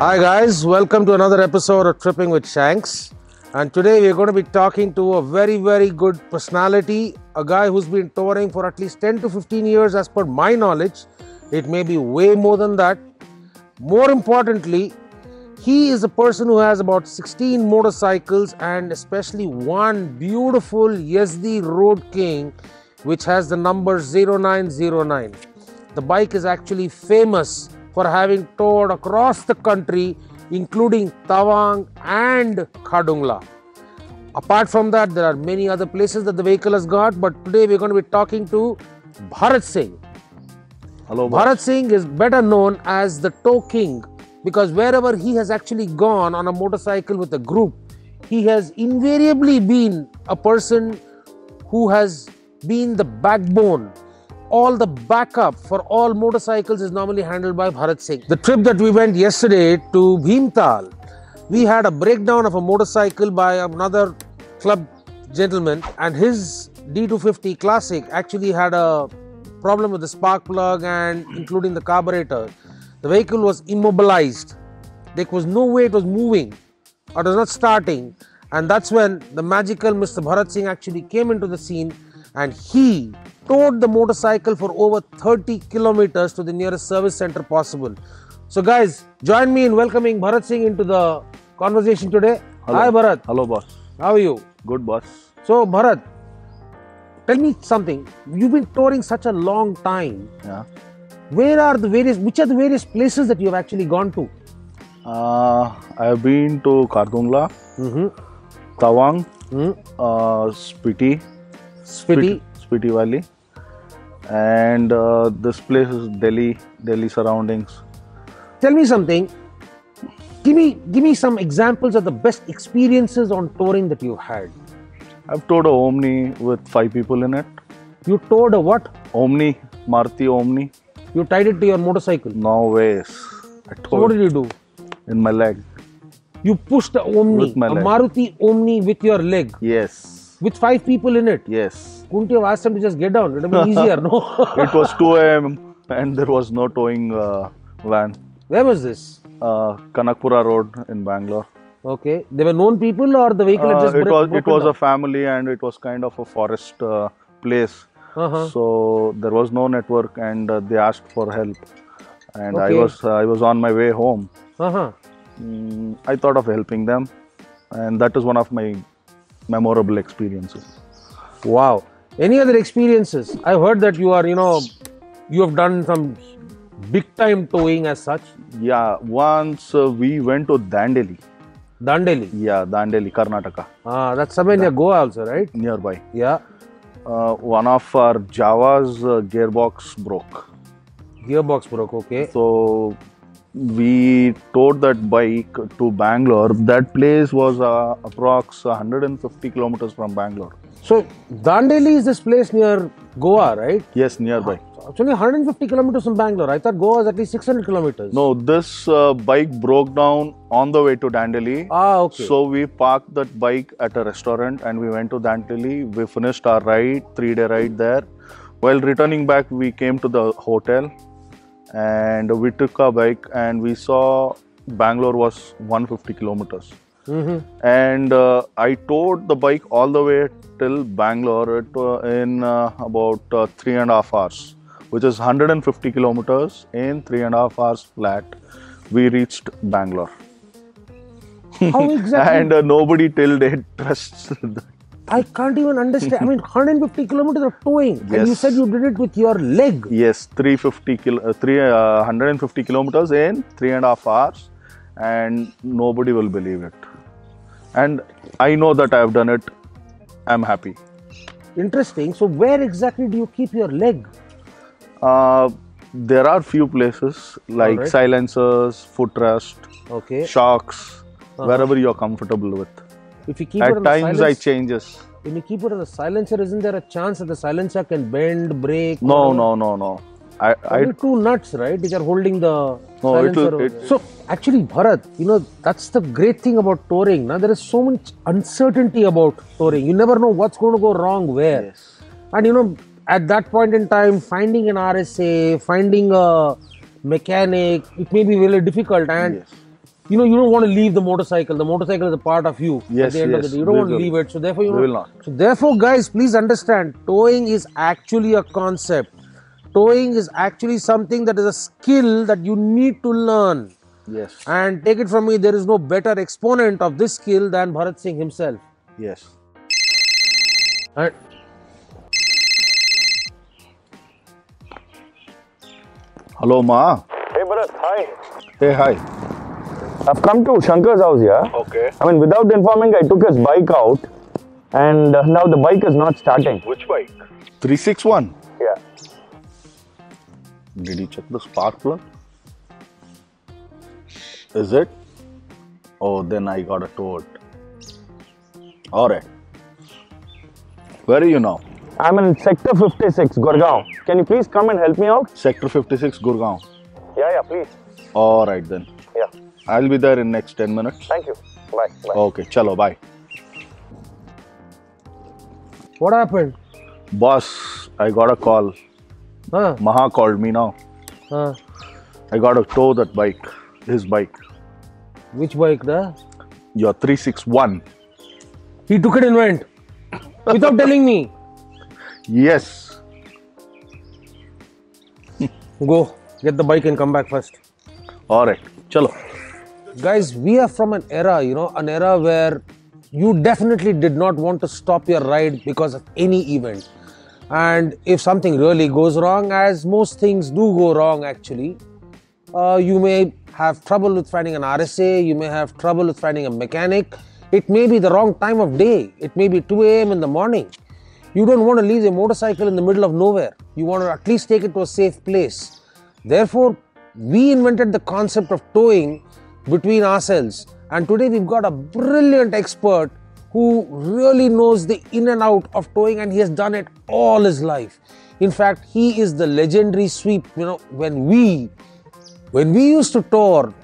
Hi guys, welcome to another episode of Tripping with Shanks. And today we're going to be talking to a very good personality, a guy who's been touring for at least 10 to 15 years as per my knowledge. It may be way more than that. More importantly, he is a person who has about 16 motorcycles and especially one beautiful Yazdi Road King which has the number 0909. The bike is actually famous for having toured across the country, including Tawang and Khardungla. Apart from that, there are many other places that the vehicle has got, but today we're going to be talking to Bharat Singh. Hello, Bharat Singh is better known as the Tow King because wherever he has actually gone on a motorcycle with a group, he has invariably been a person who has been the backbone. All the backup for all motorcycles is normally handled by Bharat Singh. The trip that we went yesterday to Bhimtal, we had a breakdown of a motorcycle by another club gentleman, and his D250 Classic actually had a problem with the spark plug and including the carburetor. The vehicle was immobilized. There was no way it was moving or it was not starting, and that's when the magical Mr. Bharat Singh actually came into the scene and he towed the motorcycle for over 30 kilometers to the nearest service center possible. So guys, join me in welcoming Bharat Singh into the conversation today. Hello. Hi Bharat. Hello, boss. How are you? Good, boss. So Bharat, tell me something. You've been touring such a long time. Yeah. Which are the various places that you have actually gone to? I have been to Khardungla, Tawang, Spiti Valley, and this place is Delhi surroundings. Tell me something. Give me some examples of the best experiences on touring that you've had. I've towed a Omni with 5 people in it. You towed a what? Omni, Maruti Omni. You tied it to your motorcycle. No ways. I So what towed did you do? in my leg. You pushed a Omni, With my a leg. Maruti Omni with your leg, Yes. with 5 people in it. Yes. Couldn't you have asked them to just get down? It would have been easier, no? It was 2 a.m. and there was no towing van. Where was this? Kanakpura Road in Bangalore. Okay. They were known people or the vehicle had just It was broken a family and it was kind of a forest place. down? So there was no network and they asked for help. And Okay. I was on my way home. Uh-huh. I thought of helping them, and that is one of my memorable experiences. Wow. Any other experiences? I've heard that you have done some big time towing as such. Yeah, once we went to Dandeli. Dandeli. Yeah, Dandeli, Karnataka, That's somewhere near Goa also, right? nearby. Yeah. One of our Java's gearbox broke. Gearbox broke, okay. So we towed that bike to Bangalore. That place was approx 150 kilometers from Bangalore. So Dandeli is this place near Goa, right? Yes, nearby. It's only 150 kilometers from Bangalore. I thought Goa was at least 600 kilometers. No, this bike broke down on the way to Dandeli. Okay. So we parked that bike at a restaurant and we went to Dandeli. We finished our ride, 3-day ride there. While returning back, we came to the hotel and we took our bike and we saw Bangalore was 150 kilometers. And I towed the bike all the way till Bangalore in about 3.5 hours, which is 150 kilometers in 3.5 hours flat. We reached Bangalore. How exactly? And nobody till date trusts that. I can't even understand. I mean, 150 kilometers of towing. And you Yes. said you did it with your leg. Yes, 150 kilometers in 3.5 hours, and nobody will believe it. And I know that I have done it. I'm happy. Interesting. So where exactly do you keep your leg? There are few places like Alright. silencers, footrest, Okay. shocks, wherever you are comfortable with. If you keep it At on the times I silence, changes. when you keep it on the silencer, isn't there a chance that the silencer can bend, break? No, whatever? no. I Only 2 nuts, right, which are holding the No, silencer. So actually, Bharat, that's the great thing about touring. Now there is so much uncertainty about touring. You never know what's going to go wrong where. Yes. And at that point in time, finding an RSA, finding a mechanic, it may be really difficult. And Yes. you know, you don't want to leave the motorcycle. The motorcycle is a part of you. At Yes, the end of the yes, day, you don't we want to will. leave it. So therefore, you We know, will not. so therefore, guys, please understand, towing is actually a concept. Towing is actually something that is a skill that you need to learn. Yes, And take it from me, there is no better exponent of this skill than Bharat Singh himself. yes. And Hello, Ma. Hey Bharat, hi. Hey, hi. I've come to Shankar's house here. Okay. I mean, without informing, I took his bike out, and now the bike is not starting. Which bike? 361. Yeah. Did you check the spark plug? Is it? Oh, then I gotta tow it. Alright. Where are you now? I'm in Sector 56, Gurgaon. Can you please come and help me out? Sector 56, Gurgaon. Yeah, please. Alright then. Yeah. I'll be there in next 10 minutes. Thank you. Bye. Okay, chalo, bye. what happened? Boss, I got a call. Huh? Maha called me now. Huh? I gotta tow that bike. His bike. Which bike? The? Your 361. He took it and went without telling me. Yes. Go get the bike and come back first. Alright, chalo. Guys, we are from an era, you know, an era where you definitely did not want to stop your ride because of any event. And if something really goes wrong, as most things do go wrong actually, you may have trouble with finding an RSA, you may have trouble with finding a mechanic. It may be the wrong time of day. It may be 2 a.m. in the morning. You don't want to leave a motorcycle in the middle of nowhere. You want to at least take it to a safe place. Therefore, we invented the concept of towing between ourselves. And today we've got a brilliant expert who really knows the in and out of towing, and he has done it all his life. In fact, he is the legendary sweep. You know, when we used to tour,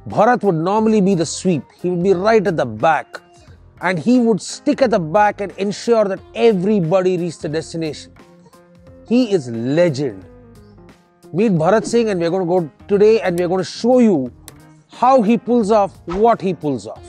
Bharat would normally be the sweep. He would be right at the back, and he would stick at the back and ensure that everybody reached the destination. He is legend. Meet Bharat Singh, and we're going to go today and we're going to show you how he pulls off what he pulls off.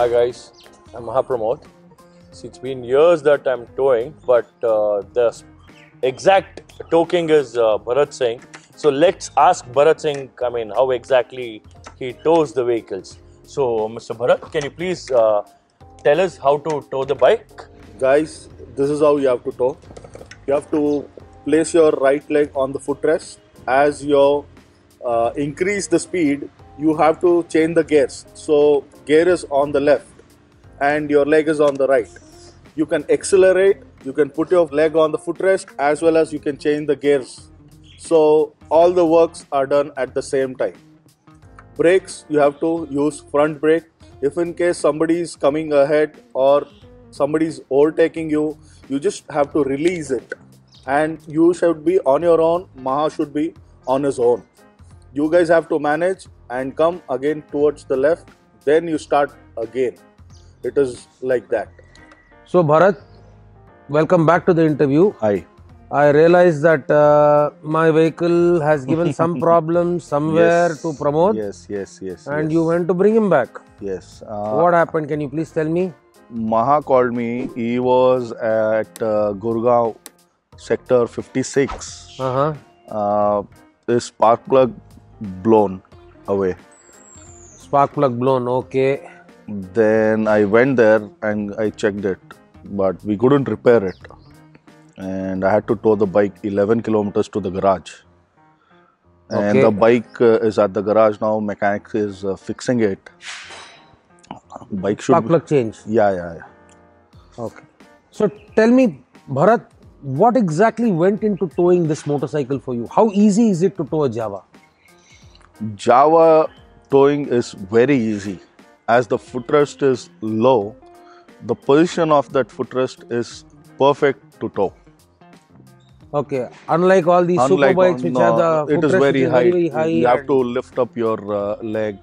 Hi guys, I'm Mahapramod. See, it's been years that I'm towing, but the exact tow king is Bharat Singh. So let's ask Bharat Singh, how exactly he tows the vehicles. So, Mr. Bharat, can you please tell us how to tow the bike? Guys, this is how you have to tow. You have to place your right leg on the footrest. As you increase the speed, you have to change the gears. So gear is on the left and your leg is on the right. You can accelerate, you can put your leg on the footrest, as well as you can change the gears. So all the works are done at the same time. Brakes, you have to use front brake. If in case somebody is coming ahead or somebody is overtaking you, you just have to release it. And you should be on your own, Maha should be on his own. You guys have to manage and come again towards the left, then you start again. It is like that. So Bharat, welcome back to the interview. Hi. I realized that my vehicle has given some problems somewhere to Pramod. Yes. And you went to bring him back. Yes. What happened? Can you please tell me? Maha called me. He was at Gurgaon sector 56. His spark plug blown away. Spark plug blown, okay. Then I went there and I checked it, but we couldn't repair it. And I had to tow the bike 11 kilometers to the garage. And Okay. the bike is at the garage now. Mechanic is fixing it. Bike should Spark plug change. Yeah. Okay. So tell me, Bharat, what exactly went into towing this motorcycle for you? How easy is it to tow a Java? Java towing is very easy. As the footrest is low, the position of that footrest is perfect to tow. Okay. Unlike all these super bikes which have the it is footrest very which high. very high. You have to lift up your leg.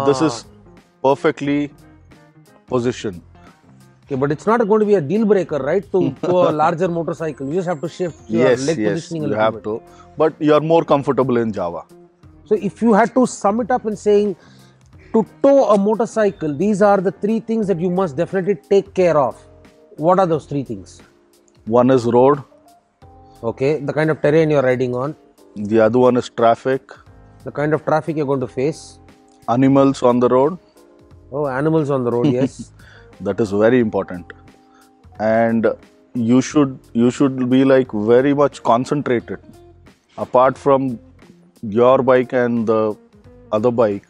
This is perfectly positioned. Okay, but it's not going to be a deal breaker, right? To a larger motorcycle, you just have to shift your leg positioning a you little have bit. to. But you are more comfortable in Java. So if you had to sum it up in saying, to tow a motorcycle, these are the three things that you must definitely take care of. What are those three things? One is road. Okay, the kind of terrain you're riding on, The other one is traffic. the kind of traffic you're going to face. Animals on the road. Oh, animals on the road, yes. That is very important. And you should be like very much concentrated. Apart from your bike and the other bike,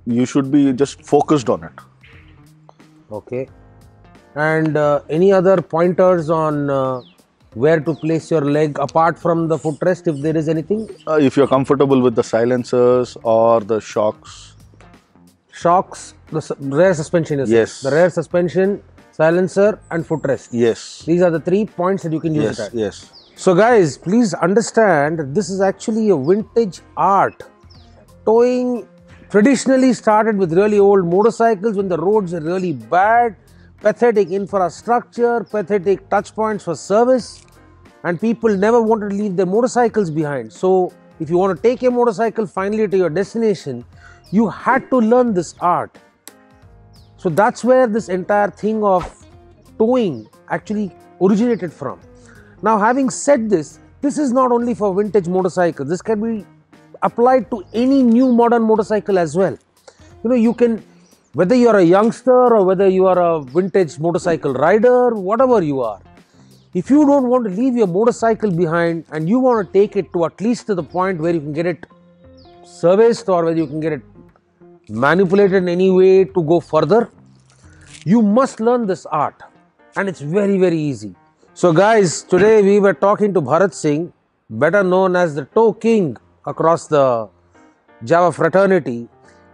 you should be just focused on it. Okay. And any other pointers on where to place your leg apart from the footrest, if there is anything? If you're comfortable with the silencers or the shocks. Shocks, the rear suspension is Yes. the rear suspension, silencer and footrest. Yes. These are the 3 points that you can use it at. Yes. So guys, please understand that this is actually a vintage art. Towing traditionally started with really old motorcycles when the roads are really bad, pathetic infrastructure, pathetic touch points for service, and people never wanted to leave their motorcycles behind. So if you want to take your motorcycle finally to your destination, you had to learn this art. So that's where this entire thing of towing actually originated from. Now, having said this, this is not only for vintage motorcycles. This can be applied to any new modern motorcycle as well. You know, you can, whether you are a youngster or whether you are a vintage motorcycle rider, whatever you are, if you don't want to leave your motorcycle behind and you want to take it to at least to the point where you can get it serviced or whether you can get it manipulated in any way to go further, you must learn this art, and it's very, very easy. So guys, today we were talking to Bharat Singh, better known as the tow king across the Java fraternity.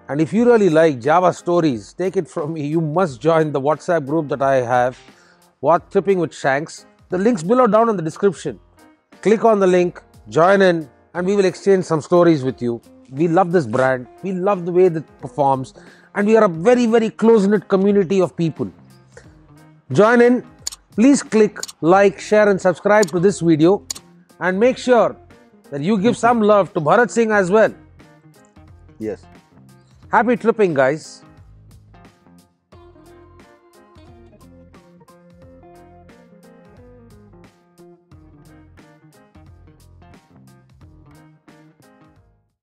And if you really like Java stories, take it from me, you must join the WhatsApp group that I have, What Tripping with Shanks. The link's below down in the description. Click on the link, join in, and we will exchange some stories with you. We love this brand, we love the way that it performs, and we are a very, very close-knit community of people. Join in, please click like, share and subscribe to this video, and make sure that you give some love to Bharat Singh as well. Yes. Happy tripping, guys.